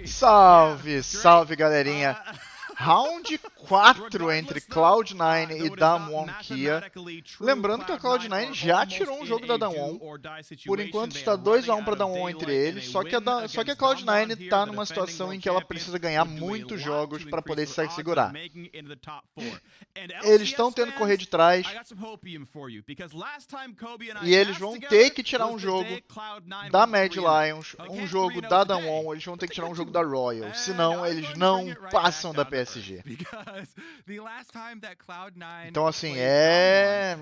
Salve, salve galerinha! Round 4 entre Cloud9 e Damwon Kia. Lembrando que a Cloud9 já tirou um jogo da Damwon. Por enquanto está 2-1 para Damwon entre eles. Só que a Cloud9 está numa situação em que ela precisa ganhar muitos jogos para poder se segurar. Eles estão tendo que correr de trás. E eles vão ter que tirar um jogo da Mad Lions, um jogo da Damwon. Eles vão ter que tirar um jogo da Royal. Senão eles não passam da PSG. Então, assim, é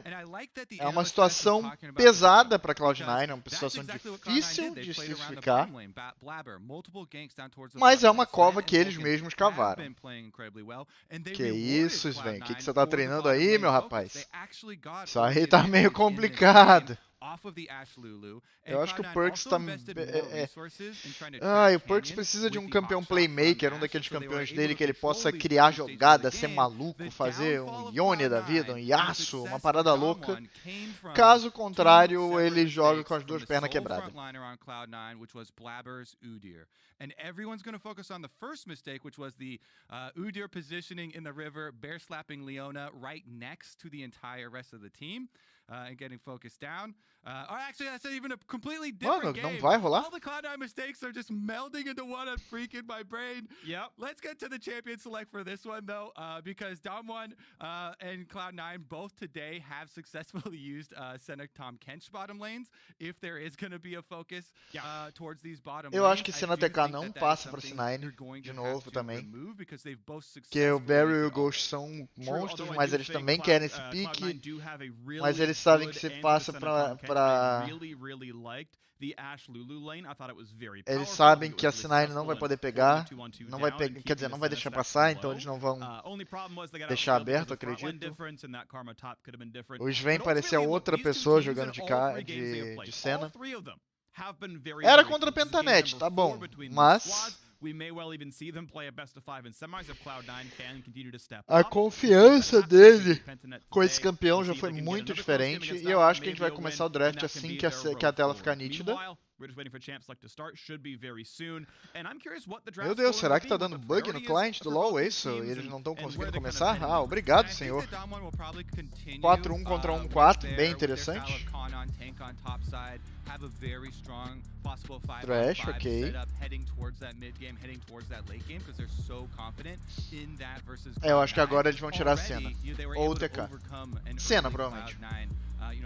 uma situação pesada para Cloud9, é uma situação difícil de se explicar, mas é uma cova que eles mesmos cavaram. Que isso, Sven? O que você tá treinando aí, meu rapaz? Isso aí tá meio complicado. Eu acho que o Perkz tá... o Perkz precisa de um campeão playmaker, um daqueles campeões dele que ele possa criar jogada, ser maluco, fazer um Yone da vida, um Yasuo, uma parada louca. Caso contrário, ele joga com as duas pernas quebradas. And everyone's going to focus on the first mistake, which was the Udyr positioning in the river, bear slapping Leona right next to the entire rest of the team. And getting focused down. Or actually, that's even a completely different game. Não vai rolar? All the Cloud9 mistakes are just melding into one on freaking my brain. Yep. Let's get to the champion select for this one, though, because Damwon and Cloud9 both today have successfully used Senna Tom Kench bottom lanes. If there is going to be a focus towards these bottom lanes. Eu acho que Senna TK não passa para C9 de novo também. Porque o Barry e o Ghost são monstros, mas eles também querem esse pique. Mas eles sabem que se passa pra... Eles sabem que a C9 não vai poder pegar, não vai pegar, quer dizer, não vai deixar passar, então eles não vão deixar aberto, acredito. O Sven parecia outra pessoa jogando de cena. Era contra a Pentanet, tá bom, mas... A confiança dele com esse campeão já foi muito diferente e eu acho que a gente vai começar o draft assim que a tela ficar nítida. Meu Deus, será que tá dando bug no client do LoL isso? E eles não estão conseguindo começar? Ah, obrigado, senhor. 4-1 contra 1-4, bem interessante. Trash, ok. Eu acho que agora eles vão tirar a Senna. Ou o TK. Senna, provavelmente.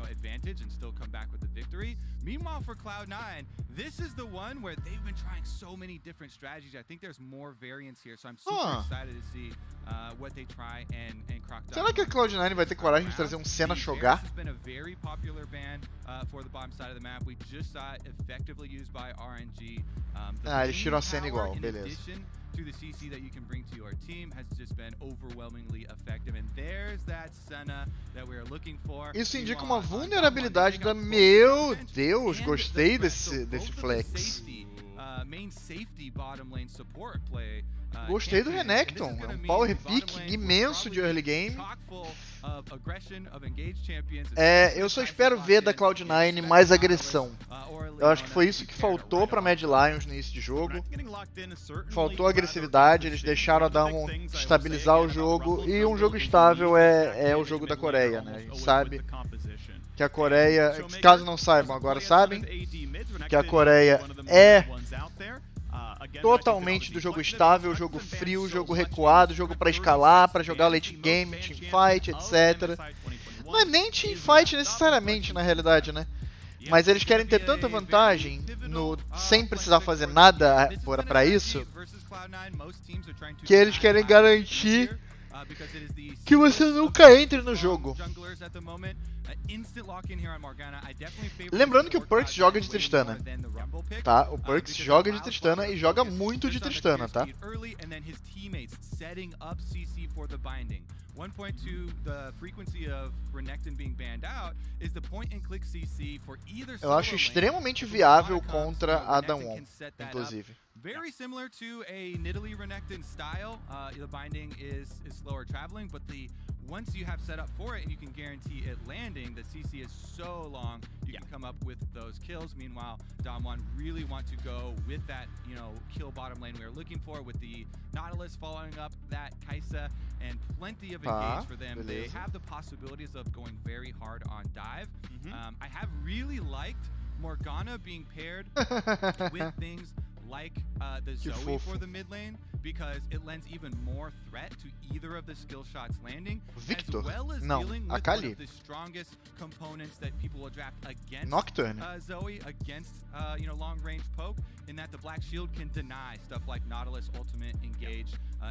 Advantage and still come back with the victory. Meanwhile, for Cloud9, this is the one where they've been trying so many different strategies. I think there's more variance here, so I'm super excited to see what they try and crack down. Será que a Cloud9 vai ter coragem de trazer um Senna jogar? This has been a very popular ban for the bottom side of the map. We just saw it effectively used by RNG. Eles tiram a Senna igual, beleza. To the CC that you can bring to your team has just been overwhelmingly effective, and there's that Senna that we're looking for. Isso indica uma vulnerabilidade da... Meu Deus, gostei desse flex. Gostei do Renekton, é um power pick imenso de early game. Eu só espero ver da Cloud9 mais agressão. Eu acho que foi isso que faltou para Mad Lions no início de jogo. Faltou agressividade, eles deixaram a Damwon estabilizar o jogo. E um jogo estável é o jogo da Coreia, né? A gente sabe que a Coreia, caso não saibam, agora sabem, que a Coreia é totalmente do jogo estável, jogo frio, jogo recuado, jogo para escalar, para jogar late game, teamfight, etc. Não é nem teamfight necessariamente, na realidade, né? Mas eles querem ter tanta vantagem sem precisar fazer nada para isso, que eles querem garantir que você nunca entre no jogo. Lembrando que o Perkz joga de Tristana, tá? O Perkz joga de Tristana e joga muito de Tristana, tá? 1.2, the frequency of Renekton being banned out is the point and click CC for either. Eu acho extremamente viável contra a Damwon, inclusive. Very similar to a Nidalee Renekton style. The binding is slower traveling, but the once you have set up for it and you can guarantee it landing, the CC is so long you can come up with those kills. Meanwhile, Damwon really want to go with that, kill bottom lane we were looking for, with the Nautilus following up that Kai'Sa, and plenty of engage for them. They have the possibilities of going very hard on dive. I have really liked Morgana being paired with things like the Zoe for the mid lane, because it lends even more threat to either of the skill shots landing, Victor. as well as dealing with one of the strongest components that people will draft against Nocturne. Zoe, against long range poke, in that the Black Shield can deny stuff like Nautilus ultimate engage,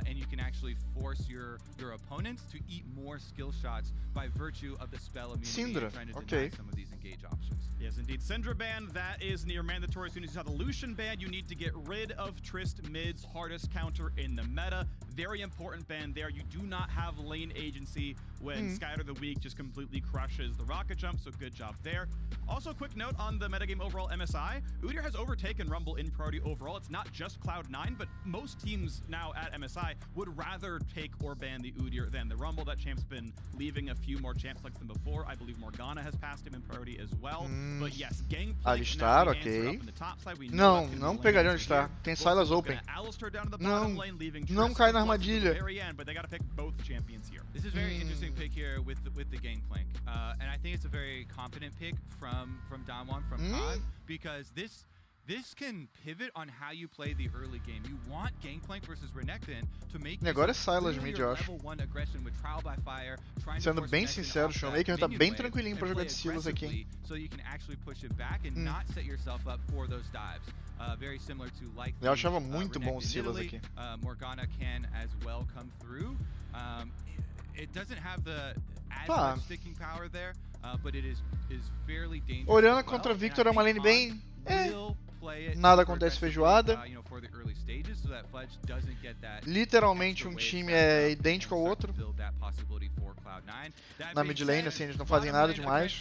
and you can actually force your opponents to eat more skill shots by virtue of the spell immunity, Syndra. trying to deny some of these engage options. Yes, indeed. Syndra ban, that is near mandatory. As soon as you have the Lucian ban, you need to get rid of Trist mid's hardest counter in the meta. Very important ban there. You do not have lane agency when Scatter the Weak just completely crushes the rocket jump, so good job there. Also, a quick note on the metagame overall MSI. Udyr has overtaken Rumble in priority overall. It's not just Cloud9, but most teams now at MSI would rather take or ban the Udyr than the Rumble. That champ's been leaving a few more champs like them before. I believe Morgana has passed him in priority as well. But yes, Gangplank Alistar, ok. Não, não pegaria Alistar. Tem Sylas open. Não cai na armadilha. This is very interesting pick here with the Gangplank, and I think it's a very competent pick from Damwon, from COD, because this can pivot on how you play the early game. You want Gangplank versus Renekton to make agora é Sylas mid, eu acho. Sendo bem sincero, o Showmaker tá bem tranquilinho pra jogar de Sylas aqui. So you can actually push it back and not set yourself up for those dives. Very similar to like eu achava muito bom o Sylas aqui. Morgana can as well come through. It doesn't have the as much sticking power there, but it is fairly dangerous. Orianna contra Victor é uma lane bem nada acontece feijoada. Literalmente um time é idêntico ao outro. Na mid lane, assim, eles não fazem nada demais.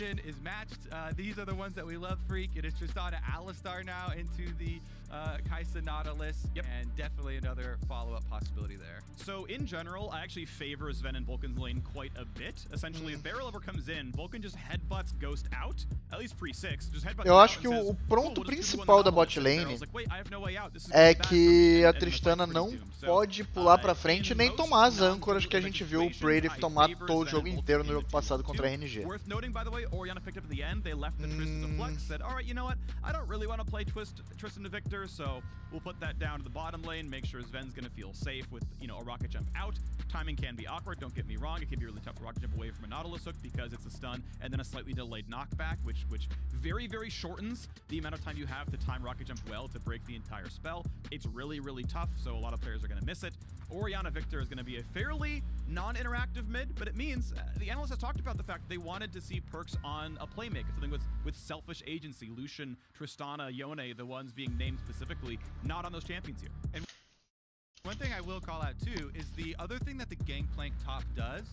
Kai'Sa Nautilus, and definitely another follow-up possibility there. So in general, I actually favor Sven and Vulcan's lane quite a bit. Essentially, if Barrel ever comes in, Vulcan just headbutts Ghost out, at least pre-6. Eu acho que o ponto principal da bot lane é que a Tristana não pode pular pra frente nem tomar as âncoras que a gente viu o Brady tomar todo o jogo inteiro no jogo passado contra a RNG. Worth noting, by the way, Orianna picked up at the end. They left the Trist as a flex, said, all right, you know what? I don't really want to play Tristan to Victor, so we'll put that down to the bottom lane, make sure Sven's going to feel safe with, a rocket jump out. Timing can be awkward, don't get me wrong. It can be really tough to rocket jump away from a Nautilus hook because it's a stun and then a slightly delayed knockback, which very, very shortens the amount of time you have to time rocket jump well to break the entire spell. It's really, really tough, so a lot of players are going to miss it. Orianna Victor is going to be a fairly non-interactive mid, but it means the analysts have talked about the fact they wanted to see perks on a playmaker, something with selfish agency. Lucian, Tristana, Yone, the ones being named specifically, not on those champions here. And one thing I will call out too is the other thing that the Gangplank top does,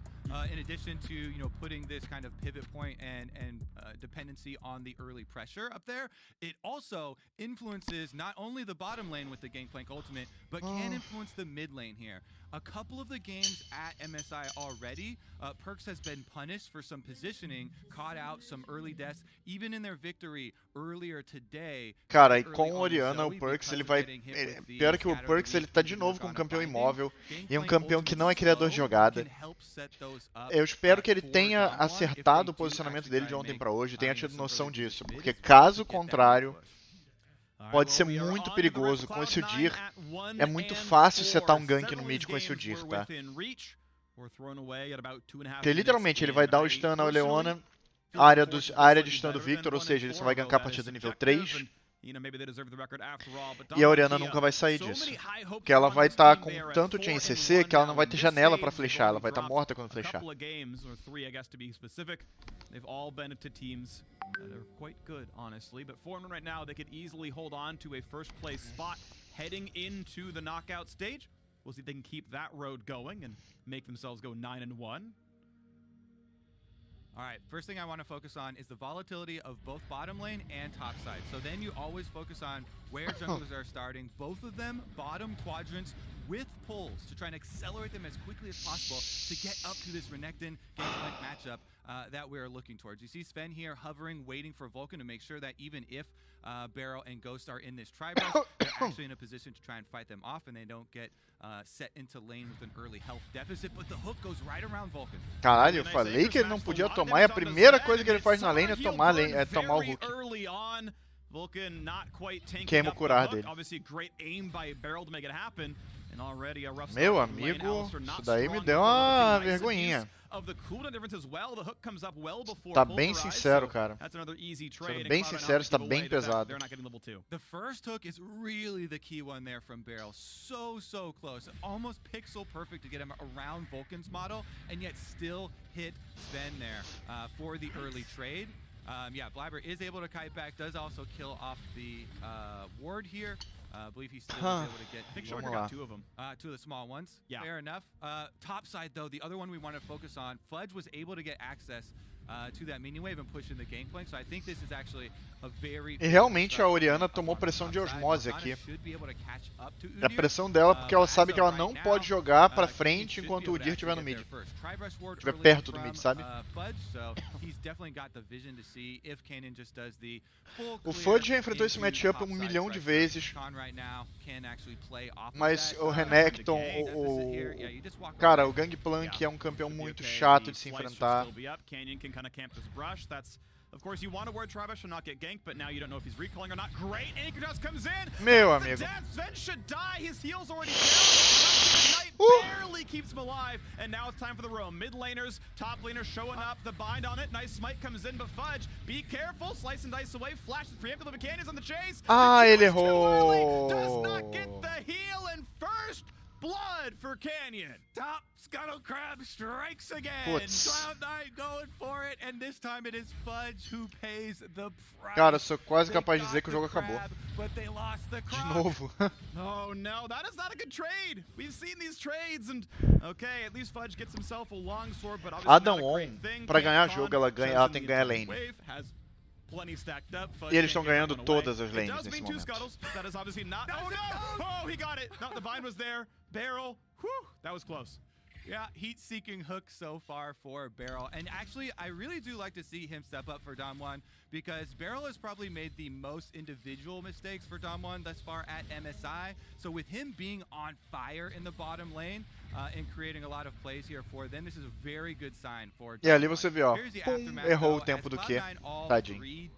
in addition to putting this kind of pivot point and dependency on the early pressure up there, it also influences not only the bottom lane with the Gangplank ultimate, but can influence the mid lane here. A couple of the games at MSI already, Perkz has been punished for some positioning, caught out some early deaths, even in their victory earlier today. Cara, e com o Orianna, o Perkz ele vai... Pior que o Perkz ele tá de novo com um campeão imóvel e um campeão que não é criador de jogada. Eu espero que ele tenha acertado o posicionamento dele de ontem pra hoje, tenha tido noção disso, porque caso contrário, pode ser muito perigoso. Com esse Udyr, é muito fácil setar um gank no mid com esse Udyr, tá? Porque literalmente ele vai dar o stun na Leona, área de stun do Victor, ou seja, ele só vai gankar a partir do nível 3. E a Orianna nunca vai sair disso. Porque ela vai estar com tanto chain CC que ela não vai ter janela pra flechar, ela vai estar morta quando flechar. They've all been to teams that are quite good, honestly. But Foreman right now, they could easily hold on to a first place spot heading into the knockout stage. We'll see if they can keep that road going and make themselves go 9-1. All right, first thing I want to focus on is the volatility of both bottom lane and top side. So then you always focus on where junglers are starting. Both of them bottom quadrants with pulls to try and accelerate them as quickly as possible to get up to this Renekton Gangplank matchup that we're looking towards. You see Sven here hovering, waiting for Vulcan to make sure that even if Barrel and Ghost are in this tri-brush, they're actually in a position to try and fight them off and they don't get set into lane with an early health deficit, but the hook goes right around Vulcan. Caralho, eu falei que ele não podia tomar e a primeira coisa que ele faz na lane é tomar o hook. Vulcan not quite queima o curar dele. Obviously great aim by Barrel to make it happen. And already a rough Meu amigo, isso daí me deu uma vergonhinha. Tá bem sincero, cara. Sendo bem sincero, está bem pesado. The first hook is really the key one there from Barrel. So close. Almost pixel perfect to get him around Vulcan's model and yet still hit Sven there for the early trade. Yeah, Blabber is able to kite back, does also kill off the ward here. I believe he still was able to get. I think Shorter got two of them. Two of the small ones. Yeah. Fair enough. Top side though, the other one we want to focus on, Fudge was able to get access to that minion wave and push in the gangplank. So I think this is actually a very. E realmente a Orianna tomou pressão de osmose aqui. É a pressão dela porque ela sabe que ela não pode jogar pra frente enquanto o Udyr estiver no mid. Estiver perto do mid, sabe? O Fudge já enfrentou esse matchup 1 milhão de vezes. Mas o Renekton, cara, o Gangplank é um campeão muito chato de se enfrentar. Of course, you want to ward Travis should not get ganked, but now you don't know if he's recalling or not. Great, Anchordots comes in. Meu amigo. Sven should die. His heal's already down. Knight barely keeps him alive, and now it's time for the roam. Mid laners, top laners showing up. The bind on it. Nice smite comes in, but Fudge, be careful. Slice and dice away. Flash is preempted. The Canyon's on the chase. Ah, ele errou. Does not get the heal, and first blood for Canyon. Top Scuttle Crab strikes again. Putz. Cloud9 going for it, and this time it is Fudge who pays the price. Cara, eu sou quase capaz de dizer que o jogo acabou. De novo. Oh no, that is not a good trade. We've seen these trades, and okay, at least Fudge gets himself a long sword, but obviously a Damwon, pra ganhar jogo, ela tem que ganhar lane. E eles estão ganhando todas as lanes nesse momento. Oh, he got it. No, the bind was there. Barrel. Whew, that was close. Yeah, heat-seeking hook so far for Barrel. And actually, I really do like to see him step up for Damwon because Barrel has probably made the most individual mistakes for Damwon thus far at MSI. So with him being on fire in the bottom lane and creating a lot of plays here for them, this is a very good sign for Damwon. E ali você vê, ó, pum, errou o tempo do Q. Tadinho.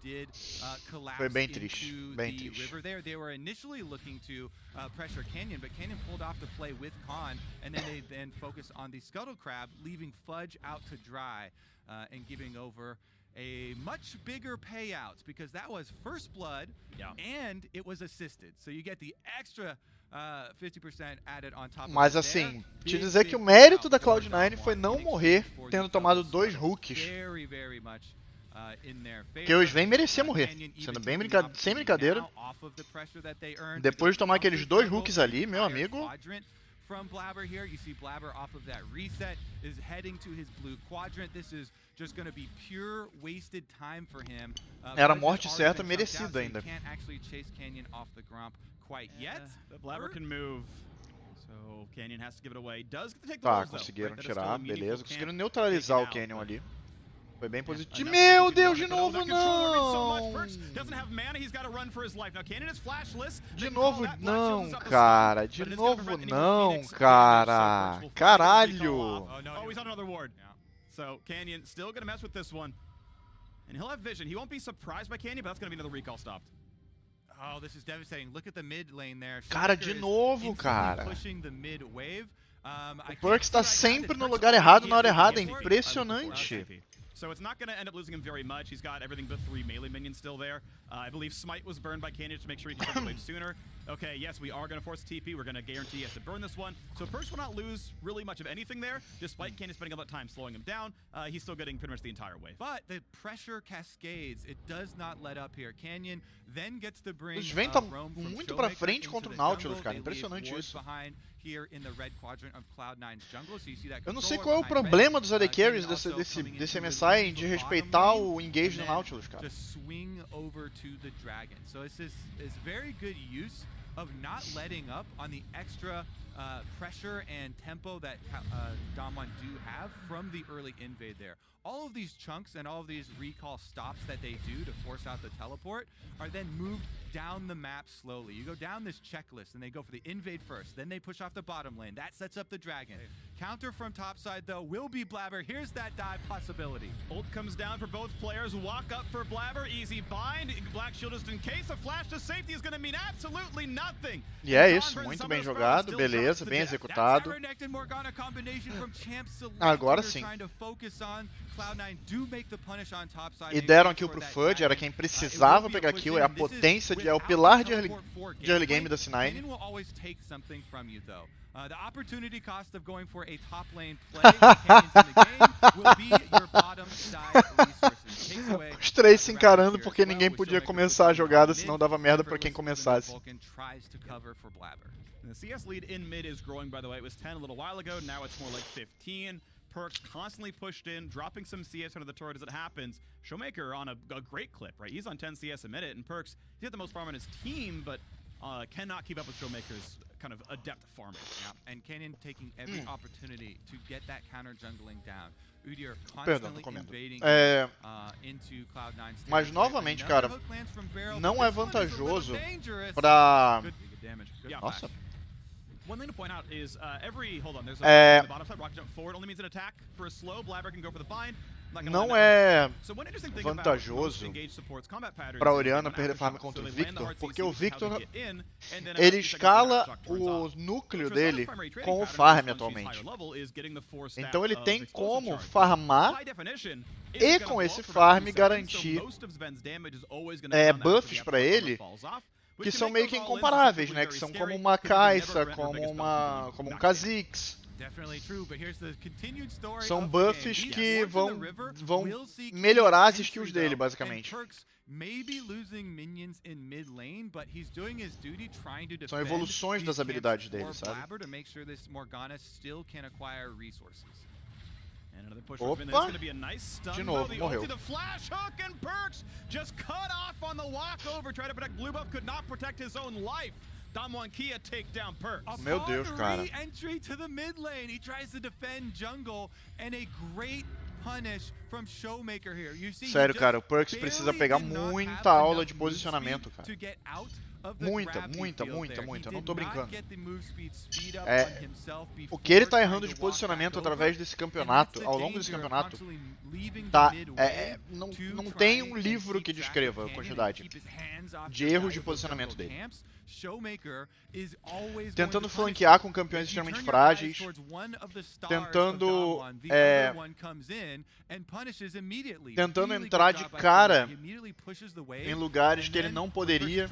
Foi bem triste, bem triste. They were initially looking to pressure Canyon, but Canyon pulled off the play with Khan, and then they focused on the Scuttle Crab, leaving Fudge out to dry and giving over a much bigger payouts because that was first blood and it was assisted. So you get the extra 50% added on top. Mas assim, te dizer que o mérito da Cloud9 foi não morrer tendo tomado 2 hooks. Que o Sven merecia morrer, sendo bem sem brincadeira. Depois de tomar aqueles 2 hooks ali, meu amigo. From Blabber here, you see Blabber off of that reset is heading to his blue quadrant. This is just going to be pure wasted time for him. Era a morte certa, merecida ainda. Can't actually chase Canyon off the gromp quite yet. But Blabber can move. So Canyon has to give it away. Does take the Tá, conseguiram tirar, beleza. Conseguiram neutralizar o Canyon ali. Foi bem positivo. Meu Deus, de novo não! De novo não, cara. De novo não, cara. Caralho! Oh, he's on another ward. So Canyon still gonna mess with this one. And he'll have vision. He won't be surprised by Canyon, but that's gonna be another recall stopped. Oh, this is devastating. Look at the mid lane there. Cara, de novo, cara. Pushing the mid wave. O Perks tá sempre no lugar errado, na hora errada. É impressionante. So it's not going to end up losing him very much. He's got everything but 3 melee minions still there. I believe Smite was burned by Canyon to make sure he can get the wave sooner. Okay, yes, we are going to force TP. We're going to guarantee he has to burn this one. So Perks will not lose really much of anything there, despite Canyon spending all that time slowing him down. He's still getting pretty much the entire wave. But the pressure cascades. It does not let up here. Canyon then gets to bring Os Sven tá muito pra frente contra o Nautilus, cara. Impressionante isso. Eu não sei qual é o problema dos AD Carries desse MSI de respeitar o engage do Nautilus, cara. Of not letting up on the extra pressure and tempo that Damwon do have from the early invade there. All of these chunks and all of these recall stops that they do to force out the teleport are then moved down the map slowly. You go down this checklist and they go for the invade first, then they push off the bottom lane. That sets up the dragon. Counter from top side though will be Blabber. Here's that dive possibility. Ult comes down for both players. Walk up for Blabber. Easy bind. Black Shield just in case. A flash to safety is going to mean absolutely nothing. E é isso, muito bem jogado, beleza, bem executado. Agora sim. E deram a kill pro Fudge, era quem precisava pegar a kill, é a potência, é o pilar de early game da C9. The opportunity cost of going for a top lane play in the game will be your bottom side resources. Os três se encarando porque ninguém podia começar a jogada, senão dava merda pra quem começasse. The CS lead in mid is growing, by the way. It was 10 a little while ago, now it's more like 15. Perks constantly pushed in, dropping some CS under the turret as it happens. Showmaker on a great clip, right? He's on 10 CS a minute, and Perks, he's got the most farm on his team, but cannot keep up with Showmaker's kind of adept farming. Yeah, and Canyon taking every opportunity to get that counter jungling down. Udyr constantly invading into Cloud9. Mas novamente, cara, não é vantajoso pra... Nossa. One thing to point out is hold on, there's a the bottom side rocket jump forward only means an attack for a slow. Blabber can go for the bind. Não é vantajoso para a Orianna perder farm contra o Victor, porque o Victor ele escala o núcleo dele com o farm atualmente. Então ele tem como farmar e com esse farm garantir buffs para ele que são meio que incomparáveis, né? Que são como uma Kai'Sa, como um Kha'Zix. São buffs que vão melhorar as skills dele, basicamente. São evoluções das habilidades dele, sabe? Opa! De novo, morreu. Meu Deus, cara. Sério, cara, o Perks precisa pegar muita aula de posicionamento, cara. Muita. Eu não tô brincando. O que ele tá errando de posicionamento através desse campeonato, ao longo desse campeonato, não tem um livro que descreva a quantidade de erros de posicionamento dele. Tentando flanquear com campeões extremamente frágeis, tentando entrar de cara em lugares que ele não poderia.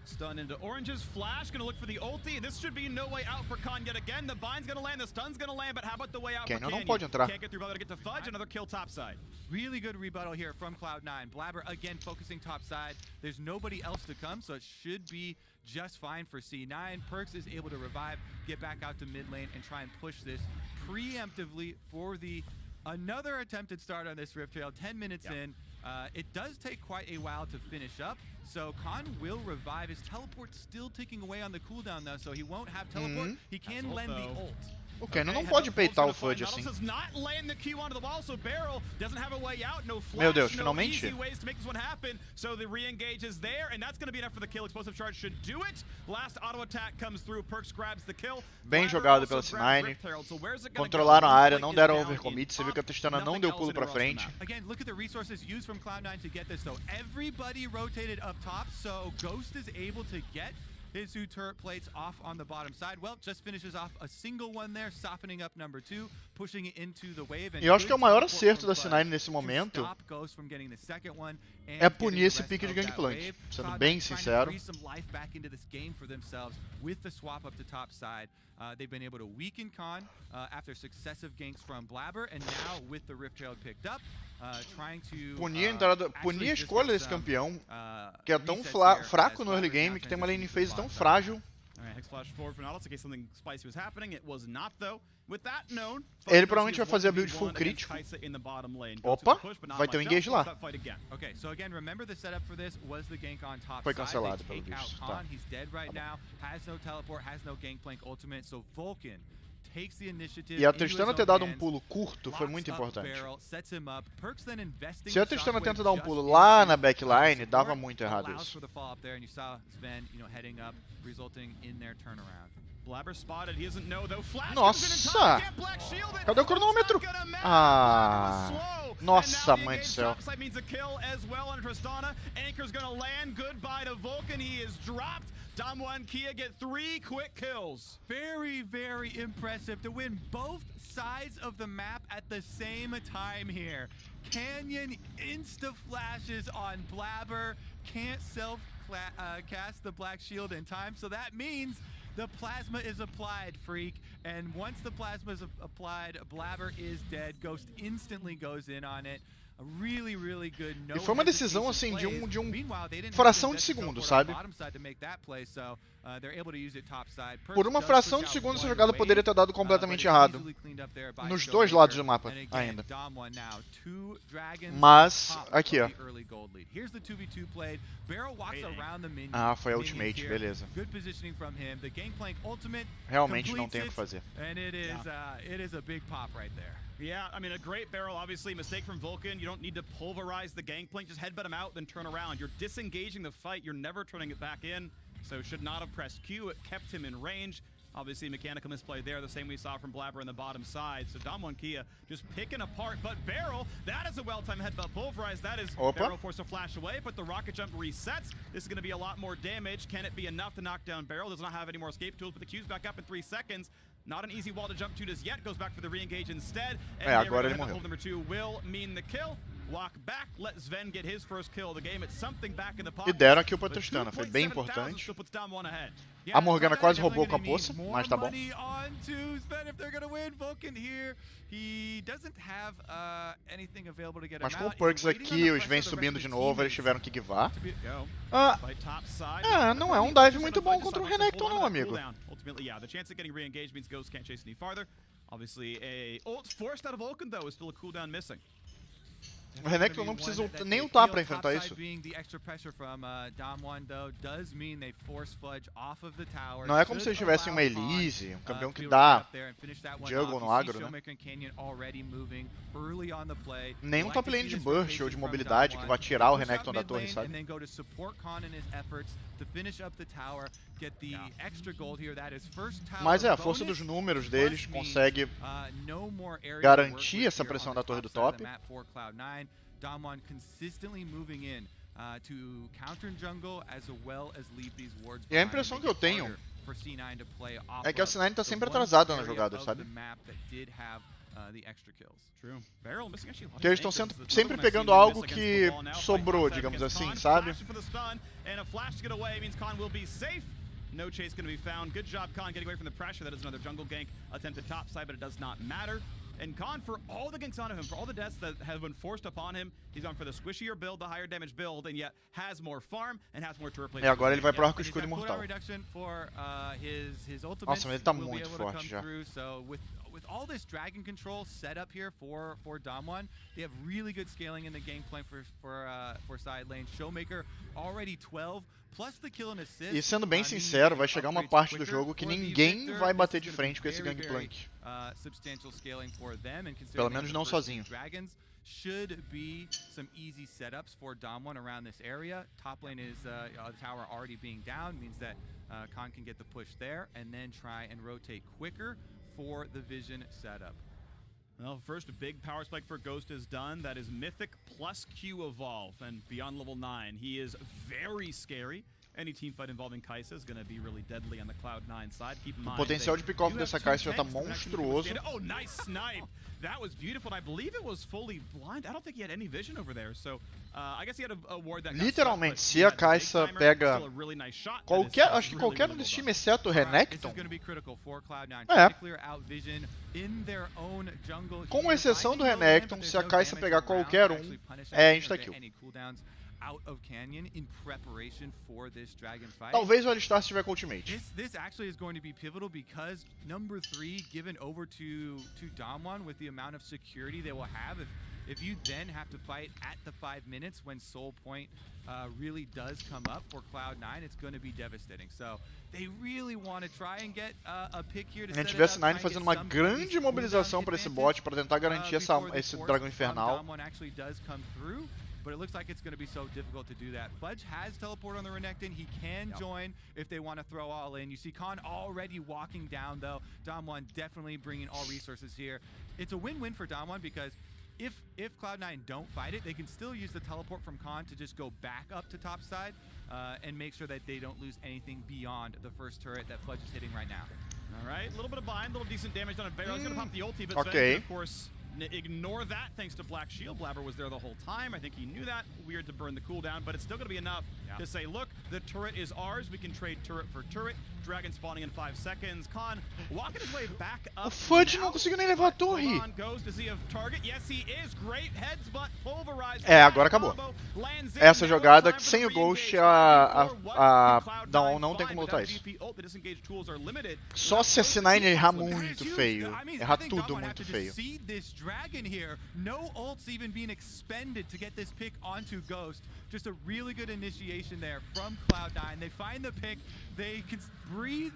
Stun into Orange's flash, gonna look for the ulti. This should be no way out for Khan yet again. The bind's gonna land, the stun's gonna land, but how about the way out for Canyon? Não pode entrar. Can't get through, to get to Fudge, another kill top side. Really good rebuttal here from Cloud9. Blabber again focusing top side. There's nobody else to come, so it should be just fine for C9. Perks is able to revive, get back out to mid lane, and try and push this preemptively for the another attempted start on this Rift Trail. 10 minutes in. It does take quite a while to finish up, so Khan will revive. His teleport's still ticking away on the cooldown though, so he won't have teleport. He can lend the ult. O Canyon não pode peitar o Fudge assim. Meu Deus, finalmente. Bem jogado pela C9. Controlaram a área, não deram overcommit. Você viu que a Tristana não deu pulo pra frente. his 2 turret plates off on the bottom side. Well, just finishes off a single one there, softening up number 2, pushing it into the wave. E eu acho que é o maior acerto da C9 nesse momento é punir esse pique de Gangplank, sendo bem sincero. They've been able to weaken Khan after successive ganks from Blabber, and now with the Rift Herald picked up, trying to punir a escolha desse campeão, que é tão fraco no early game, que tem uma lane phase tão frágil. Ele provavelmente vai fazer a build full crítico. Opa, vai ter um engage lá. Foi cancelado pelo visto. Tá. E a Tristana ter dado um pulo curto foi muito importante. Se a Tristana tenta dar um pulo lá na backline, dava muito errado isso. Nossa! Cadê o cronômetro? Ah! Nossa, mãe do céu. Damwon Kia get 3 quick kills. Very, very impressive to win both sides of the map at the same time here. Canyon insta-flashes on Blabber, can't self-cast the Black Shield in time, so that means the plasma is applied, Freak, and once the plasma is applied, Blabber is dead. Ghost instantly goes in on it. E foi uma decisão assim de fração de segundo, sabe? Por uma fração de segundo essa jogada poderia ter dado completamente errado. Nos dois lados do mapa ainda. Mas, aqui ó. Ah, foi a ultimate, beleza. Realmente não tem o que fazer. Yeah, I mean, a great barrel, obviously. Mistake from Vulcan. You don't need to pulverize the gangplank. Just headbutt him out, then turn around. You're disengaging the fight. You're never turning it back in. So should not have pressed Q. It kept him in range. Obviously, mechanical misplay there, the same we saw from Blabber on the bottom side. So Damwon Kia just picking apart. But Barrel, that is a well-timed headbutt pulverize. That is Barrel forced to flash away, but the rocket jump resets. This is going to be a lot more damage. Can it be enough to knock down Barrel? Does not have any more escape tools, but the Q's back up in 3 seconds. Not an easy wall to jump to just yet. Goes back for the re-engage instead. And agora ele morreu. Number 2 will mean the kill. Walk back, let Sven get his first kill of the game. It's something back in the pocket. E deram a kill pra Tristana, foi bem importante. A Morgana quase roubou com a poça, mas tá bom. Mas com o Perks aqui, os Sven subindo de novo, eles tiveram que givar. Não é um dive muito bom contra o Renekton não, amigo. Obviously, a ult forced out of Vulcan, though, is still a cooldown missing. O Renekton não precisa nem ultar pra enfrentar isso. Não é como se eles tivessem uma Elise, um campeão que dá jungle no agro, né? Nem um top lane de burst ou de mobilidade que vai tirar o Renekton da torre, sabe? Mas a força dos números deles consegue garantir essa pressão da torre do top. Damwon consistently moving in to counter jungle as well as leave these wards. E a impressão que eu tenho é que a C9 tá sempre atrasada na jogada, sabe? Que eles estão sempre pegando algo que sobrou, digamos assim, sabe? No chase going to be found. Good job, Khan, getting away from the pressure. That is another jungle gank attempted topside, but it does not matter. And Khan, for all the ganks onto him, for all the deaths that have been forced upon him, he's gone for the squishier build, the higher damage build, and yet has more farm and has more to replace. E agora ele vai pro arco escudo imortal. Nossa, ele tá muito forte já. With all this dragon control set up here for Damwon, they have really good scaling in the gangplank for side lane. Showmaker already 12. E sendo bem sincero, vai chegar uma parte do jogo que ninguém vai bater de frente com esse Gangplank. Pelo menos não sozinho. Should be some easy setups for Damwon around this area. Top lane is the tower already being down, means that Khan can get the push there and then try and rotate quicker for the vision setup. Well, first a big power spike for Ghost is done. That is Mythic plus Q Evolve, and beyond level 9. He is very scary. any teamfight involving Kai'Sa is going to be really deadly on the Cloud9 side. Keep in mind, o potencial de pick-off dessa Kai'Sa já tá monstruoso. Oh, nice snipe! That was beautiful. I believe it was fully blind. I don't think he had any vision over there. So, I guess he had a ward that literalmente, se a Kai'Sa pega qualquer, acho que qualquer um dos times, exceto o Renekton, com exceção do Renekton, se a Kai'Sa pegar qualquer um, é insta-kill. Talvez o Alistar se tiver com ultimate. This actually is going to be pivotal because number 3 given over to Damwon with the amount of security they will have. If you then have to fight at the 5 minutes when Soul Point really does come up for Cloud9, it's going to be devastating. So they really want to try and get a pick here to set it up. A gente vê S9 fazendo uma grande mobilização para esse bot para tentar garantir esse dragão infernal. But it looks like it's going to be so difficult to do that. Fudge has teleport on the Renekton. He can join if they want to throw all in. You see Khan already walking down, though. Damwon definitely bringing all resources here. It's a win-win for Damwon because if Cloud9 don't fight it, they can still use the teleport from Khan to just go back up to top side and make sure that they don't lose anything beyond the first turret that Fudge is hitting right now. All right, a little bit of bind, a little decent damage on a Barrow. He's going to pop the ulti, but Sven, of course, ignore that thanks to Black Shield. Blabber was there the whole time. I think he knew that. Weird to burn the cooldown, but it's still going to be enough to say, look, the turret is ours. We can trade turret for turret. Dragon spawning in 5 seconds. Khan walking his way back up. O Fudge não conseguiu nem levar a torre. Goes to see a target. Yes, he is. Great heads, but pulverized. Agora acabou. Essa jogada sem o Ghost, não tem como lutar isso. Só se a C9 errar muito feio. Errar tudo muito feio. No ults even being expended to get this pick onto Ghost. Just a really good initiation there from Cloud9. They find the pick. They can breathe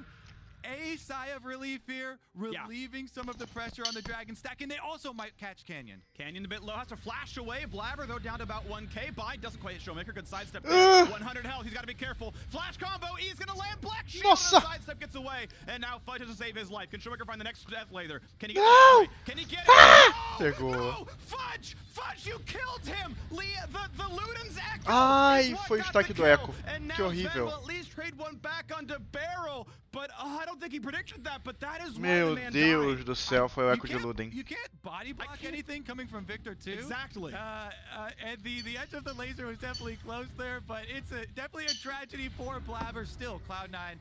a sigh of relief here, relieving some of the pressure on the Dragon stack, and they also might catch Canyon. Canyon a bit low, has to flash away. Blabber, though, down to about 1k. Bind doesn't quite hit Showmaker. Good sidestep there. 100 health, he's got to be careful. Flash combo, he's going to land. Black Shield, sidestep gets away, and now Fudge has to save his life. Can Showmaker find the next Death Lather? Can he get it? Can he get it? Pegou. Fudge! Fudge, you killed him! The Luden's Echo! Ai, foi o destaque do Echo. Que horrível. At least trade one back onto Barrel, but I don't think he predicted that, but that is Meu Deus do céu, foi o Echo de Luden. You can't body block anything coming from Victor too. Exactly. And the edge of the laser was definitely close there, but it's definitely a tragedy for Blabber still. Cloud9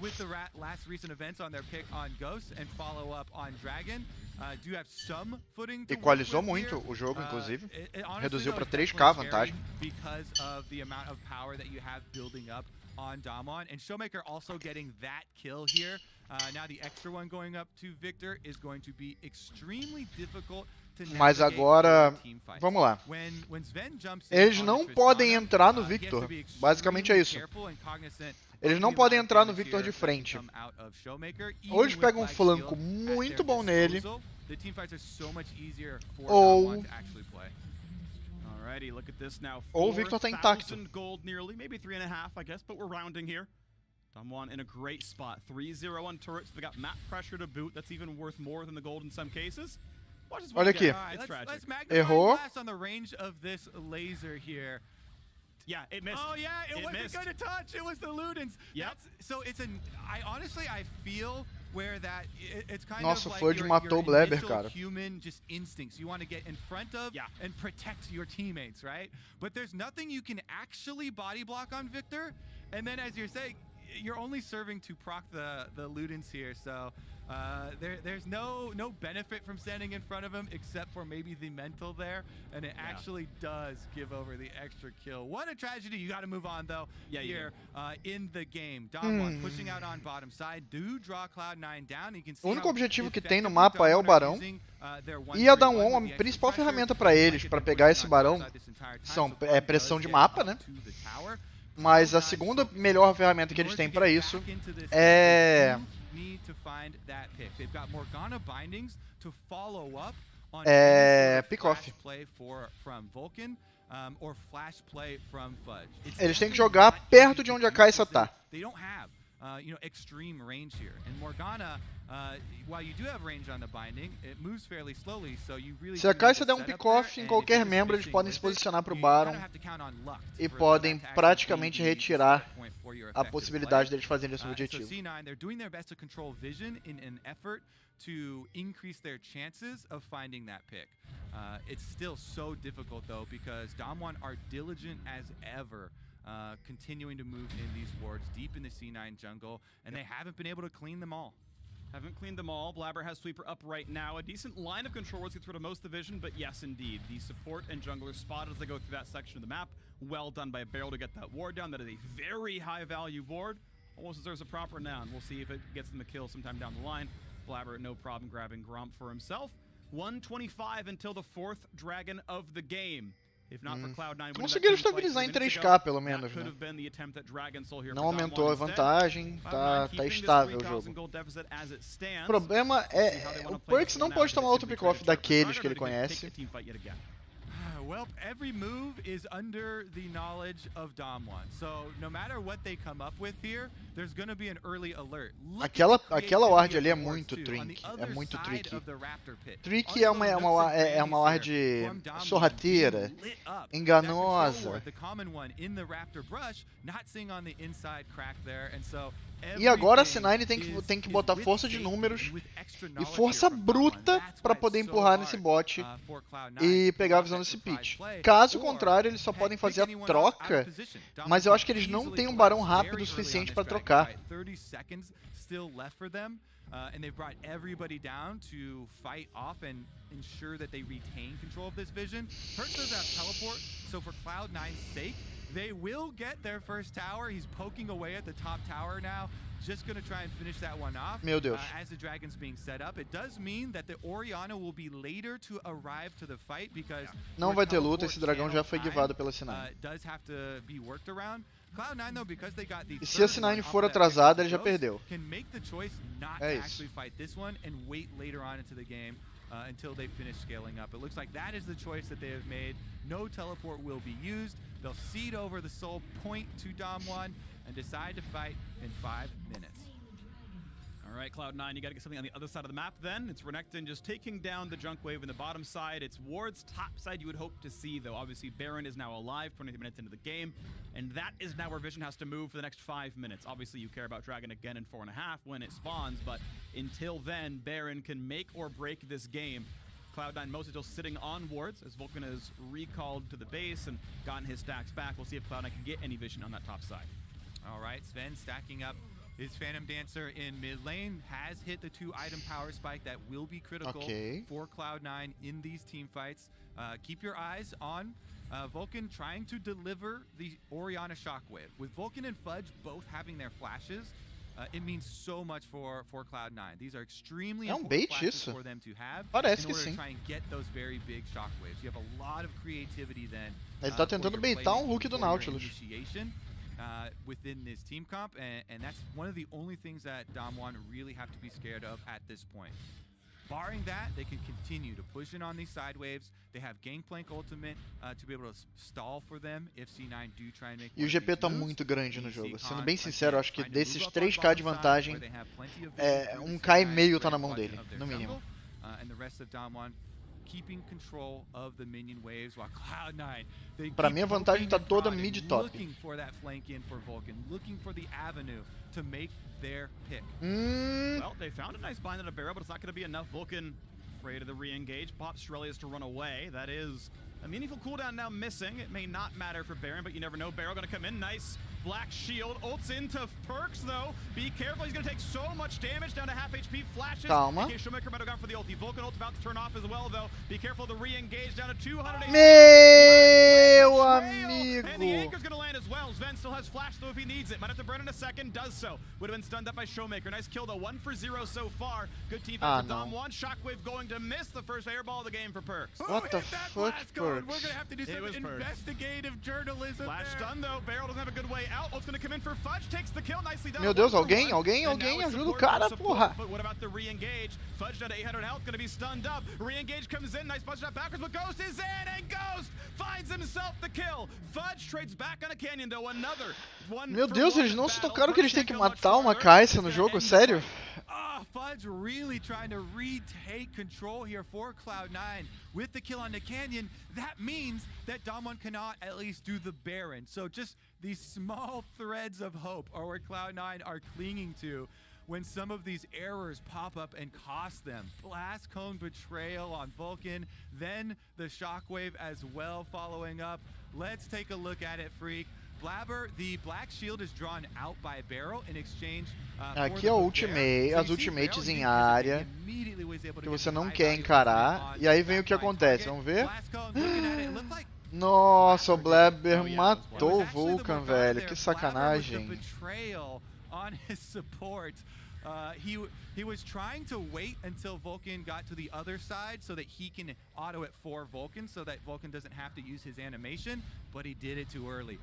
with the last recent events on their pick on Ghost and follow up on Dragon. Do have some footing to equalizou muito o jogo, inclusive. Reduziu para 3k a vantagem. Because of the amount of power that you have building up on Damwon, and Showmaker also getting that kill here. Now the extra one going up to Victor is going to be extremely difficult. Mas agora, vamos lá. Eles não podem entrar no Victor. Basicamente é isso. Eles não podem entrar no Victor de frente. Ou eles pegam um flanco muito bom nele, ou o Victor tá intacto. Damwon in a great spot. 3-0 on turrets. They got map pressure to boot. That's even worth more than the gold in some cases. Olha aqui. Errou. On the range of this laser here. Yeah, it missed. Oh yeah, it wasn't going to touch. It was the Ludens. Yep. So it's I feel where that it's kind Nossa, of like Fudge matou o Blabber, cara. Human just instincts. You want to get in front of and protect your teammates, right? But there's nothing you can actually body block on Victor. And then as you're saying, you're only serving to proc the Ludens here, so there's no benefit from standing in front of him except for maybe the mental there, and it actually does give over the extra kill. What a tragedy. You got to move on though. Here in the game, Damwon pushing out on bottom side. Do draw Cloud9 down. You can see o único objetivo que tem no mapa é o Barão. E a Damwon, a principal ferramenta para eles, para pegar esse Barão, é pressão de mapa, né? Mas a segunda melhor ferramenta que eles têm para isso é pick-off. Eles têm que jogar perto de onde a Kai'Sa tá. extreme range here. And Morgana, while you do have range on the binding, it moves fairly slowly, so you really Se a Kai'Sa der pick-off em qualquer membro, eles podem se posicionar pro Baron e podem praticamente retirar a possibilidade deles fazerem esse objetivo. So C9, they're doing their best to control vision in an effort to increase their chances of finding that pick. It's still so difficult though, because Damwon are diligent as ever, continuing to move in these wards deep in the C9 jungle, and they haven't been able to clean them all. Haven't cleaned them all. Blabber has Sweeper up right now. A decent line of control wards gets rid of most of the vision, but yes, indeed. The support and junglers spotted as they go through that section of the map. Well done by Barrel to get that ward down. That is a very high value ward. Almost deserves a proper noun. We'll see if it gets them a kill sometime down the line. Blabber, no problem grabbing Gromp for himself. 125 until the 4th dragon of the game. If not for Cloud9, conseguiram estabilizar em 3K pelo menos, né? Não aumentou a vantagem, tá estável o jogo. O problema é, o Perkz não pode tomar outro pick-off daqueles que ele conhece. Well, every move is under the knowledge of Damwon. So, no matter what they come up with here, there's going to be an early alert. Aquela ward ali é muito tricky. É muito tricky. Tricky é uma ward sorrateira, enganosa. E agora a C9 tem que botar força de números e força bruta para poder empurrar nesse bot e pegar a visão desse pitch. Caso contrário, eles só podem fazer a troca, mas eu acho que eles não têm um barão rápido o suficiente para trocar. And they've brought everybody down to fight off and ensure that they retain control of this vision. Perkz does have teleport, so for Cloud9's sake, they will get their first tower. He's poking away at the top tower now, just going to try and finish that one off. Meu Deus. As the dragon's being set up, it does mean that the Orianna will be later to arrive to the fight because não vai ter luta, esse dragão já foi givado pela C9. Does have to be worked around. Cloud9 though, because they got the e se a C9 for atrasada, ele já perdeu. Can make the choice not to actually fight this one and wait later on into the game until they finish scaling up. It looks like that is the choice that they have made. No teleport will be used. They'll cede over the soul point to Damwon and decide to fight in 5 minutes. All right, Cloud9, you got to get something on the other side of the map then. It's Renekton just taking down the junk wave in the bottom side. It's Ward's top side you would hope to see, though. Obviously, Baron is now alive 20 minutes into the game, and that is now where Vision has to move for the next 5 minutes. Obviously, you care about Dragon again in 4.5 when it spawns, but until then, Baron can make or break this game. Cloud9 mostly still sitting on wards as Vulcan has recalled to the base and gotten his stacks back. We'll see if Cloud9 can get any vision on that top side. All right, Sven stacking up his Phantom Dancer in mid lane, has hit the 2-item power spike that will be critical for Cloud9 in these team fights. Keep your eyes on Vulcan trying to deliver the Orianna Shockwave. With Vulcan and Fudge both having their flashes, it means so much for Cloud9. These are extremely important flashes for them to have in order to try and get those very big shockwaves. You have a lot of creativity then. Ele tá tentando baitar hook do Nautilus. Within this team comp, and that's one of the only things that Damwon really have to be scared of at this point. Barring that, they can continue to push in on these side waves. They have Gangplank ultimate to be able to stall for them if C9 do try and make. E o GP tá muito grande no jogo. Sendo bem sincero, acho que desses 3K de vantagem, 1K e meio tá na mão dele, no mínimo. And the rest of Damwon keeping control of the minion waves while Cloud9 pra mim a vantagem tá toda mid-top. Looking for that flank in for Vulcan, looking for the avenue to make their pick. Well, they found a nice bind on a barrel, but it's not going to be enough. Vulcan afraid of the re-engage. Pops Shurelius to run away. That is a meaningful cooldown now missing. It may not matter for Baron, but you never know. Barrel going to come in. Nice black shield. Ults into Perkz, though. Be careful. He's going to take so much damage down to half HP. Flashes. Calma. Showmaker might have gone for the ulti. Vulcan ult's about to turn off as well, though. Be careful. The re-engage down to 200 HP. Meu amigo. And the anchor's going to land as well. Sven still has flash, though, if he needs it. Might have to burn in a second. Does so. Would have been stunned up by Showmaker. Nice kill, though. 1 for 0 so far. Good team for Damwon. Shockwave going to miss the first airball of the game for Perkz. What the fuck, Perkz? We're going to have to do some investigative journalism. Flash stun, though. Barrel doesn't have a good way out. What's gonna come in for Fudge? Takes the kill. Nicely done. Meu Deus, alguém ajuda o cara, porra. But what about the re-engage? Fudge down to 800 health, gonna be stunned up. Re-engage comes in, nice punch shot backwards, but Ghost is in, and Ghost finds himself the kill. Fudge trades back on a Canyon, though. Another one. Meu Deus, eles não se tocaram que eles têm que matar uma Kai'Sa no jogo, sério? Fudge really trying to retake control here for Cloud9 with the kill on the Canyon. That means that Damwon cannot at least do the Baron. So just these small threads of hope are where Cloud9 are clinging to when some of these errors pop up and cost them. Blast Cone Betrayal on Vulcan, then the Shockwave as well following up. Let's take a look at it, Freak. Blabber, the Black Shield is drawn out by Barrel in exchange. Aqui é o ultimate, as ultimates em área que você não quer encarar. E aí vem o que acontece, vamos ver? Nossa, o Blabber matou o Vulcan, velho. Que sacanagem. He was trying to wait until Vulcan got to the other side so that he can auto it for Vulcan so that Vulcan doesn't have to use his animation, but he did it too early.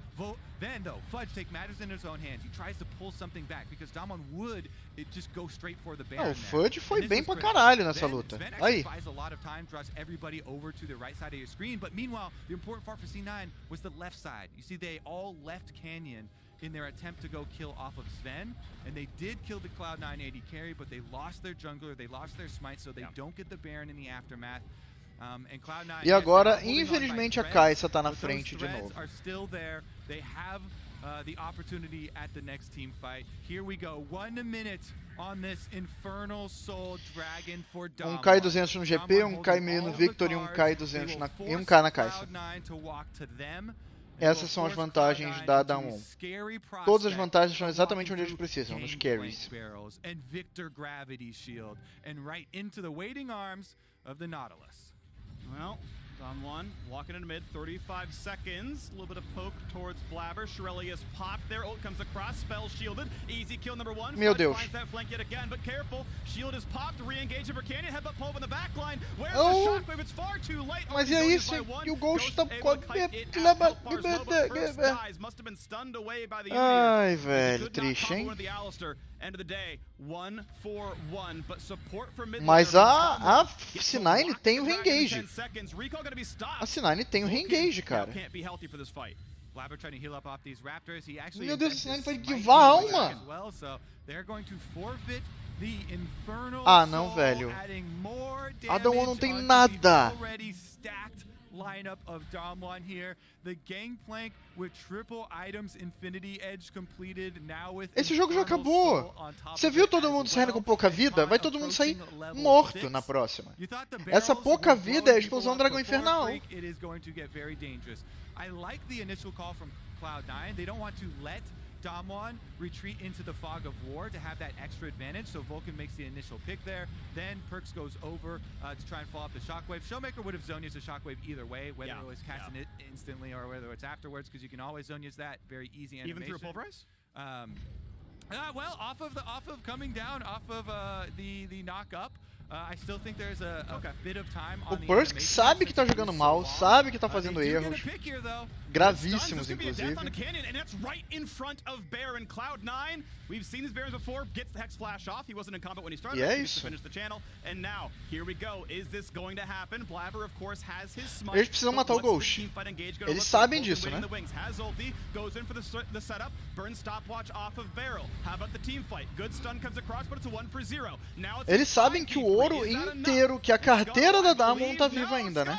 Then though, Fudge takes matters in his own hands. He tries to pull something back because Damwon would just go straight for the Baron. O Fudge foi bem pra caralho nessa luta. Aí. Buys a lot of time, draws everybody over to the right side of your screen, but meanwhile, the important part for C9 was the left side. You see, they all left Canyon in their attempt to go kill off of Sven, and they did kill the Cloud9 AD carry, but they lost their jungler, they lost their smite, so they don't get the Baron in the aftermath. And Cloud9, e agora, infelizmente, a Kai'Sa tá na frente de novo. Are still there. They have the opportunity at the next team fight. Here we go. 1 minute on this Infernal Soul Dragon for Damwon. Kai 200 no GP, Kai 1000 no Victor e Kai 200 e K na Kai'Sa. Essas são as vantagens da Damwon. Todas as vantagens estão exatamente onde eles precisam, nos carries. And Victor Gravity Shield and right into the waiting arms of the Nautilus. Well, Damwon walking into mid, 35 seconds. A little bit of poke towards Blabber. Shirelli is popped there. Ult comes across. Spell shielded. Easy kill number 1. Meu Deus. Finds that flank yet again, but careful. Shield is popped. Re-engage over Canyon. Headbutt pull up in the back line. Where's the shockwave? It's far too late. Mas e aí, e o Ghost tá com a... Must have been stunned away by the Ai, velho, triste, hein? End of the day, 1-4-1, but support from mid. Mas a C9 tem o re-engage. A C9 tem o re-engage, cara. Meu Deus, a C9 vai esquivar a alma. Ah, não, velho. A Damwon não tem nada. Lineup of Damwon here. The Gangplank with triple items, Infinity Edge completed now with. Esse jogo já acabou. Você viu todo mundo saindo com pouca vida? Vai todo mundo sair morto na próxima. Essa pouca vida é a explosão do Dragão Infernal. It is going to get very dangerous. I like the initial call from Cloud9. They don't want to let Damwon retreat into the fog of war to have that extra advantage, so Vulcan makes the initial pick there. Then Perks goes over to try and follow up the Shockwave. Showmaker would have Zonia's the Shockwave either way, whether it was casting it instantly or whether it's afterwards, because you can always Zonia's that very easy animation. Even through a Pulverize? Well, off of coming down, off of the knock up. I still think there's a bit of time on o Persk sabe que tá jogando mal, sabe que tá fazendo erros gravíssimos, inclusive. We've seen these Barons before. Gets the Hex Flash off. He wasn't in combat when he started. E é isso. Finish the channel. And now, here we go. Is this going to happen? Blabber, of course, has his smite. Eles precisam matar o Ghost. Eles sabem disso, né? Has ulti, goes in for the setup. Burns stopwatch off of Barrel. How about the team fight? Good stun comes across, but it's a 1-for-0. Now it's Eles sabem que o ouro inteiro, que a carteira da Damwon tá viva ainda, né?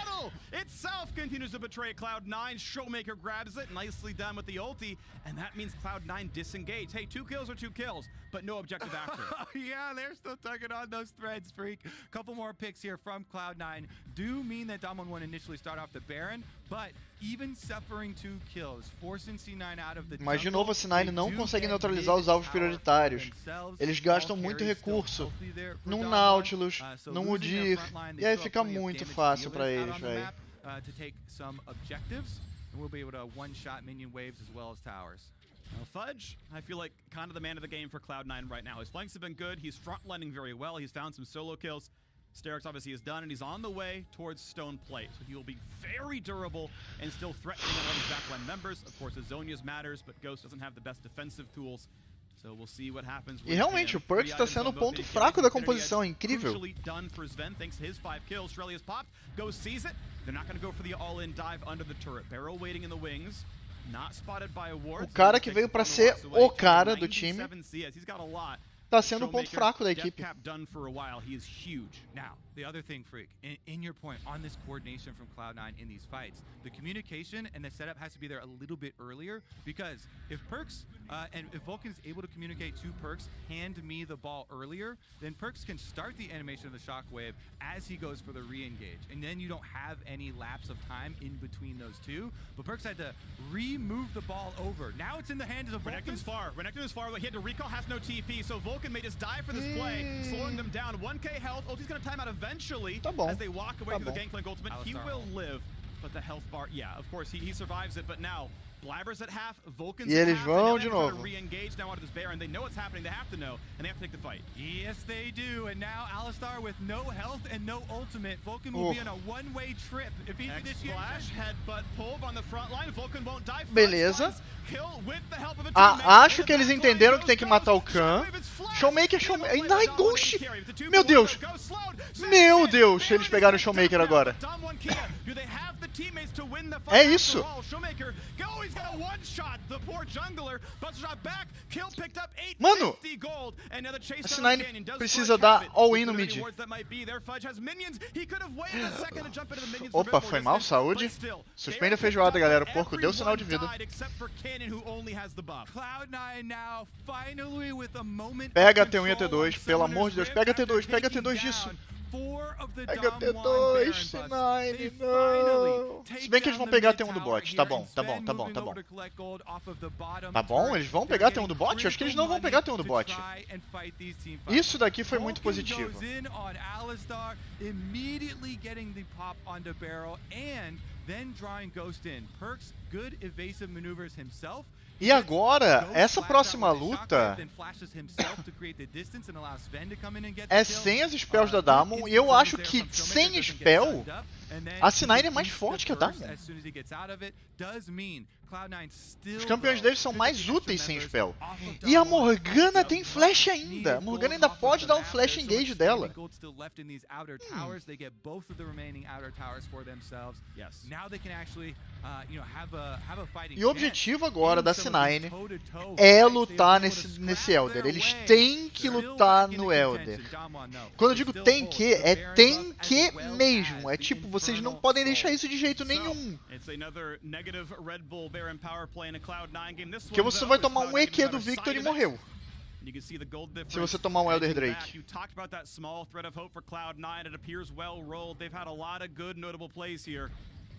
Itself continues to betray Cloud9. Showmaker grabs it, nicely done with the ulti, and that means Cloud9 disengage. Hey, 2 kills are 2 kills, but no objective after. Yeah, they're still tugging on those threads, Freak. Couple more picks here from Cloud9 do mean that Damwon won't initially start off the Baron, but even suffering 2 kills, forcing C9 out of the Mas de novo a C9 não consegue neutralizar os alvos prioritários. Eles gastam muito recurso num Nautilus, num Udyr, e aí fica muito fácil pra eles, velho. To take some objectives, and we'll be able to one-shot minion waves as well as towers. Now, Fudge, I feel like kind of the man of the game for Cloud9 right now. His flanks have been good. He's front-lining very well. He's found some solo kills. Sterix obviously is done, and he's on the way towards Stone Plate. So he will be very durable and still threatening a lot of his backline members. Of course, Azonius matters, but Ghost doesn't have the best defensive tools. So we'll see what happens. E realmente, o Perkz está sendo o ponto fraco da composição, é incrível. Done for Sven, thanks to his 5 kills. Shrelly has popped. Ghost sees it. They're not going to go for the all-in dive under the turret. Barrel waiting in the wings. Not spotted by a ward. O cara que veio para ser o cara do time tá sendo o ponto fraco da equipe. Now, the other thing, Freak, in your point on this coordination from Cloud9 in these fights, the communication and the setup has to be there a little bit earlier, because if Perkz and if Vulcan is able to communicate to Perkz, hand me the ball earlier, then Perkz can start the animation of the shockwave as he goes for the re-engage, and then you don't have any lapse of time in between those two. But Perkz had to remove the ball over. Now it's in the hands of Vulcan. Renekton's far. Renekton is far. He had to recall, has no TP, so Vulcan may just die for this play, slowing them down. 1k health. Ulti's going to time out eventually as they walk away from the Gangplank ultimate. He will live, but the health bar, yeah, of course, he survives it, but now Blabber's at half, Vulcan's at half, and now they have to re-engage now onto this Baron. They know what's happening, they have to know, and they have to take the fight. Yes, they do, and now Alistar with no health and no ultimate. Vulcan will be on a one-way trip. If he's X-Flash, headbutt, pull on the front line, Vulcan won't die. Beleza. Acho que eles entenderam que tem que matar o Khan. Showmaker, ainda é Ghost! Meu Deus! Meu Deus, eles pegaram o Showmaker agora. É isso! Mano! A C9 precisa dar all-in no mid. Opa, foi mal, saúde. Suspende a feijoada, galera. O porco deu sinal de vida. Pega a T1 e a T2, pelo amor de Deus. Pega a T2, pega a T2 disso. Pega a T2, C9, não. Se bem que eles vão pegar a T1 do bot. Tá bom, tá bom, tá bom, tá bom. Tá bom? Eles vão pegar a T1 do bot? Eu acho que eles não vão pegar a T1 do bot. Isso daqui foi muito positivo. E agora, essa próxima luta é sem as spells da Damwon, e eu acho que sem spell, a C9 é mais forte que a Damwon. Os campeões deles são mais úteis sem spell. E a Morgana tem flash ainda. A Morgana ainda pode dar um flash engage dela. E o objetivo agora da C9 é lutar nesse Elder. Eles têm que lutar no Elder. Quando eu digo tem que, é tem que mesmo. É tipo, vocês não podem deixar isso de jeito nenhum. Porque você vai tomar um EQ do Victor e morreu. Se você tomar um Elder Drake.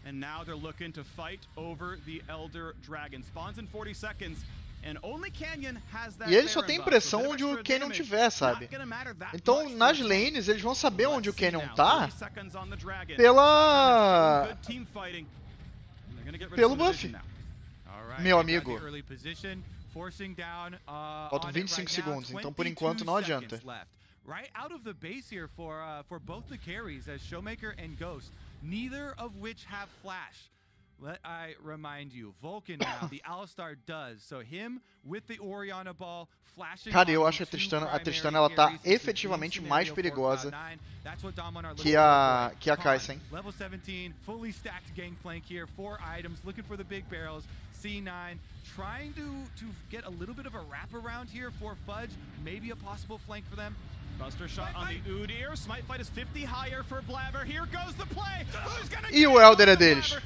And now they're looking to fight over the Elder Dragon. Spawns in 40 seconds. And only Canyon has that. E eles só têm impressão onde o Canyon tiver, sabe? Então, nas lanes, eles vão saber onde o Canyon tá pelo buff. Meu amigo. Faltam 25 segundos, então por enquanto não adianta. Right out of the base here for both the carries as Showmaker and Ghost, neither of which have flash. Let I remind you, Vulcan now, the Alistar does. So him with the Orianna ball flashing. Cara, eu acho que a Tristana ela tá efetivamente mais perigosa que a Kai'Sa. Level 17, fully stacked Gangplank here, 4 items, looking for the big barrels. C9 trying to get a little bit of a wraparound here for Fudge, maybe a possible flank for them. Buster shot on the Udyr. Smite fight is 50 higher for Blabber. Here goes the play. E o Elder é deles.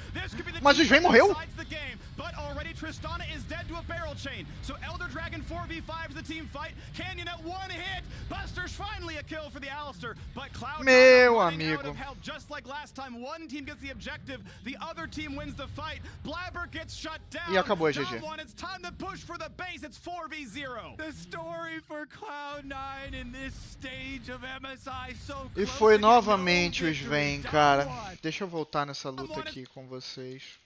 Mas o Sven morreu? But already Tristana is dead to a barrel chain. So Elder Dragon 4v5 is the team fight. Canyon at one hit. Buster's finally a kill for the Alistar. But Cloud meu amigo. Out of help. Just like last time, one team gets the objective, the other team wins the fight. Blabber gets shut down. E acabou a GG. Damwon, it's time to push for the base. It's 4v0. The story for Cloud9 in this stage of MSI so E foi novamente o Sven, cara. Deixa eu voltar nessa luta aqui com vocês.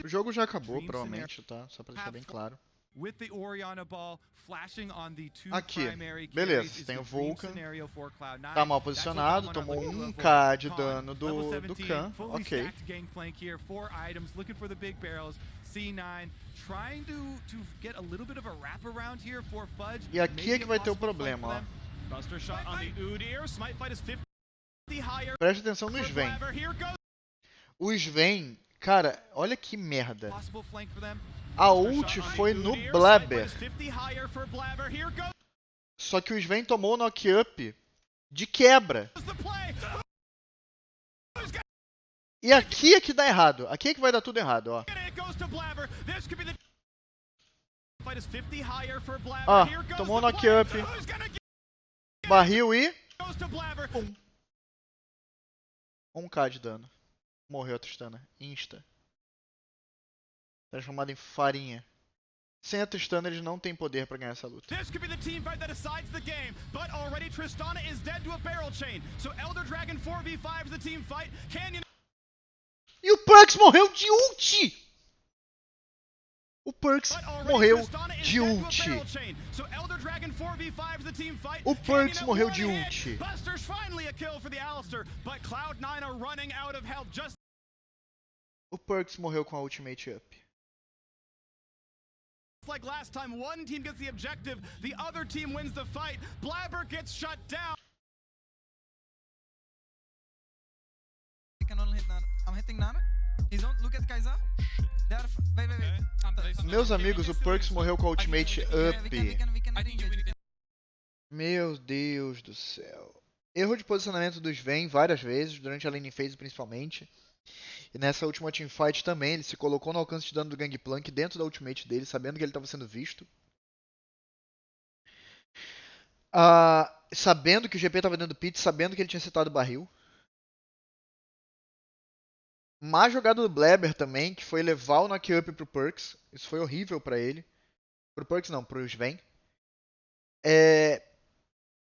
O jogo já acabou, provavelmente, tá? Só pra deixar bem claro. Aqui, beleza, tem o Vulcan, tá mal posicionado, tomou 1k de dano do Khan, ok. E aqui é que vai ter o problema, ó. Preste atenção no Sven. O Sven, cara, olha que merda. A ult foi no Blabber. Só que o Sven tomou o knock-up de quebra. E aqui é que dá errado. Aqui é que vai dar tudo errado, ó. Ó, tomou o knock-up. Barril e... Pum. 1k de dano. Morreu a Tristana. Insta. Transformado em farinha. Sem a Tristana, eles não têm poder pra ganhar essa luta. E o Perks morreu de ult! O Perks morreu de ult. O Perks morreu de ult. O Perks morreu com a ultimate up. Like last time, one team gets the objective, the other team wins the fight. Blabber gets shut down. I can only hit Nana. I'm hitting Nana. He's on. Look at Kai'Sa. Wait. Meus amigos, o Perks morreu com a ultimate up. Meu Deus do céu. Erro de posicionamento do Sven várias vezes, durante a lane phase principalmente. E nessa última teamfight também, ele se colocou no alcance de dano do Gangplank dentro da ultimate dele, sabendo que ele estava sendo visto. Sabendo que o GP estava dentro do pit, sabendo que ele tinha setado o barril. Má jogada do Blabber também, que foi levar o knock-up pro Perks. Isso foi horrível pra ele. Pro Perks não, pro Sven.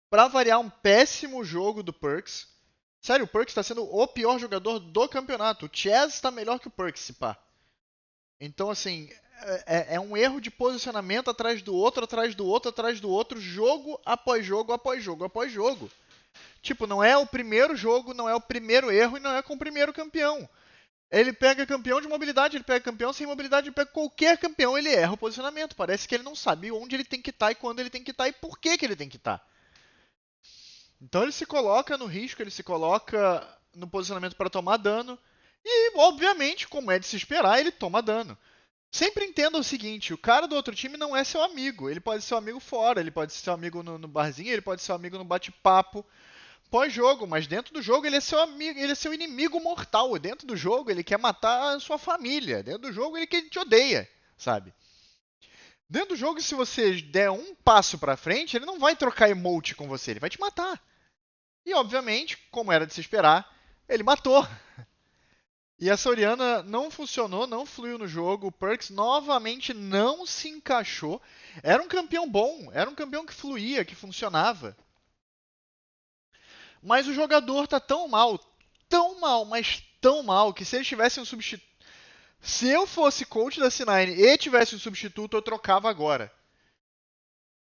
Pra variar, um péssimo jogo do Perks. Sério, o Perks está sendo o pior jogador do campeonato. O Chaz está melhor que o Perks, se pá. Então, assim, é um erro de posicionamento atrás do outro, atrás do outro, atrás do outro, jogo após jogo, após jogo, após jogo. Tipo, não é o primeiro jogo, não é o primeiro erro e não é com o primeiro campeão. Ele pega campeão de mobilidade, ele pega campeão sem mobilidade, ele pega qualquer campeão, ele erra o posicionamento. Parece que ele não sabe onde ele tem que estar e quando ele tem que estar e por que ele tem que estar. Então ele se coloca no risco, ele se coloca no posicionamento para tomar dano. E, obviamente, como é de se esperar, ele toma dano. Sempre entenda o seguinte, o cara do outro time não é seu amigo. Ele pode ser seu amigo fora, ele pode ser seu amigo no barzinho, ele pode ser seu amigo no bate-papo pós-jogo. Mas dentro do jogo ele é seu amigo, ele é seu inimigo mortal. Dentro do jogo ele quer matar a sua família. Dentro do jogo ele te odeia, sabe? Dentro do jogo, se você der um passo pra frente, ele não vai trocar emote com você, ele vai te matar. E, obviamente, como era de se esperar, ele matou. E essa Orianna não funcionou, não fluiu no jogo. O Perks novamente não se encaixou. Era um campeão bom, era um campeão que fluía, que funcionava. Mas o jogador tá tão mal, mas tão mal, que se eles tivessem um substituto... Se eu fosse coach da C9 e tivesse um substituto, eu trocava agora.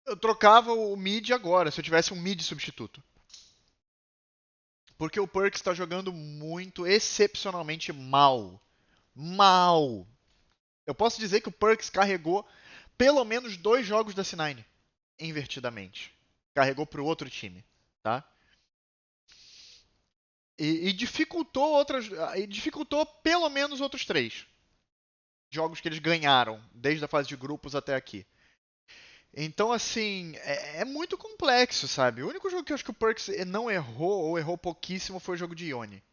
Eu trocava o mid agora, se eu tivesse um mid substituto. Porque o Perks está jogando muito, excepcionalmente mal. Mal. Eu posso dizer que o Perks carregou pelo menos 2 jogos da C9 invertidamente. Carregou para o outro time, tá? E dificultou pelo menos outros 3 jogos que eles ganharam, desde a fase de grupos até aqui. Então, assim, é muito complexo, sabe? O único jogo que eu acho que o Perks não errou, ou errou pouquíssimo, foi o jogo de Ione.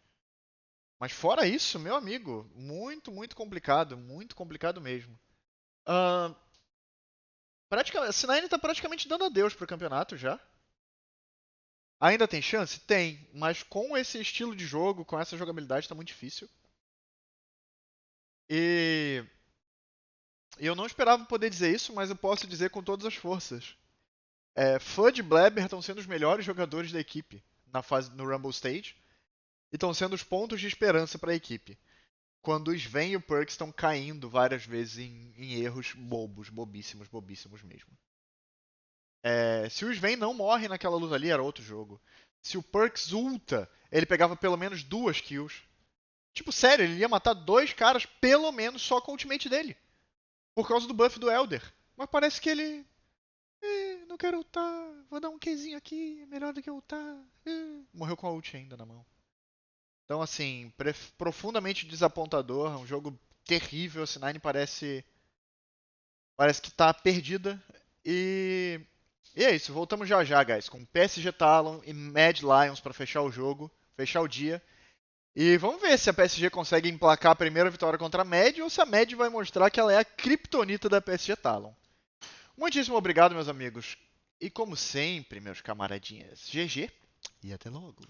Mas fora isso, meu amigo, muito complicado mesmo. A C9 tá praticamente dando adeus pro campeonato já. Ainda tem chance? Tem, mas com esse estilo de jogo, com essa jogabilidade, tá muito difícil. E eu não esperava poder dizer isso, mas eu posso dizer com todas as forças. FUD e Blabber estão sendo os melhores jogadores da equipe no Rumble Stage. E estão sendo os pontos de esperança para a equipe. quando o Sven e o Perkz estão caindo várias vezes em erros bobos, bobíssimos mesmo. Se o Sven não morre naquela luta ali, era outro jogo. Se o Perkz ulta, ele pegava pelo menos 2 kills. Tipo, sério, ele ia matar 2 caras pelo menos só com o ultimate dele. Por causa do buff do Elder. Mas parece que ele... não quero ultar, vou dar um Qzinho aqui, é melhor do que ultar. Morreu com a ult ainda na mão. Então, assim, profundamente desapontador. É um jogo terrível. A C9 parece que tá perdida. E é isso. Voltamos já já, guys. Com PSG Talon e Mad Lions pra fechar o jogo. Fechar o dia. E vamos ver se a PSG consegue emplacar a primeira vitória contra a Mad ou se a Mad vai mostrar que ela é a kryptonita da PSG Talon. Muitíssimo obrigado, meus amigos. E como sempre, meus camaradinhas, GG e até logo.